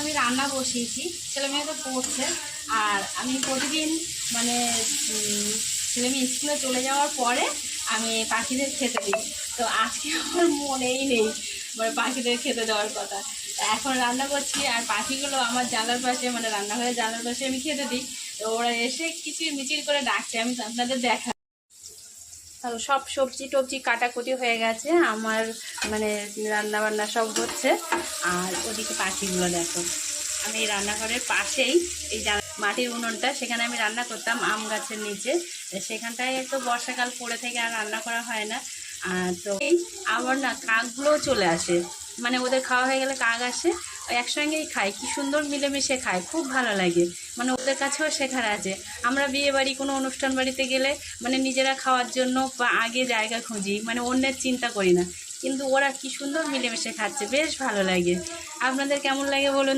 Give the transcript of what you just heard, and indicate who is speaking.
Speaker 1: আমি রান্না বসিয়েছি, ছেলেমেয়ে তো পড়ছে। আর আমি প্রতিদিন মানে ছেলেমেয়ে স্কুলে চলে যাওয়ার পরে আমি পাখিদের খেতে দিই। তো আজকে আমার মনেই নেই মানে পাখিদের খেতে দেওয়ার কথা। এখন রান্না করছি আর পাখিগুলো আমার জানলার পাশে মানে রান্নাঘরের জানলার পাশে আমি খেতে দিই। তো ওরা এসে কিচির মিচির করে ডাকছে, আমি আপনাদের দেখা। সব সবজি টবজি কাটাকুটি হয়ে গেছে আমার, মানে রান্না বান্না সব হচ্ছে। আর ওদিকে পাখিগুলো দেখো, আমি এই রান্নাঘরের পাশেই এই মাটির উনুনটা, সেখানে আমি রান্না করতাম আম গাছের নিচে। সেখানটায় তো বর্ষাকাল পড়ে থেকে আর রান্না করা হয় না। তো এই আবার না কাকগুলোও চলে আসে, মানে ওদের খাওয়া হয়ে গেলে কাক আসে, একসঙ্গেই খায়, কি সুন্দর মিলেমিশে খায়, খুব ভালো লাগে। মানে ওদের কাছেও শেখার আছে। আমরা বিয়ে বাড়ি কোনো অনুষ্ঠান বাড়িতে গেলে মানে নিজেরা খাওয়ার জন্য আগে জায়গা খুঁজি, মানে অন্যের চিন্তা করি না, কিন্তু ওরা কি সুন্দর মিলেমিশে খাচ্ছে, বেশ ভালো লাগে। আপনাদের কেমন লাগে বলুন।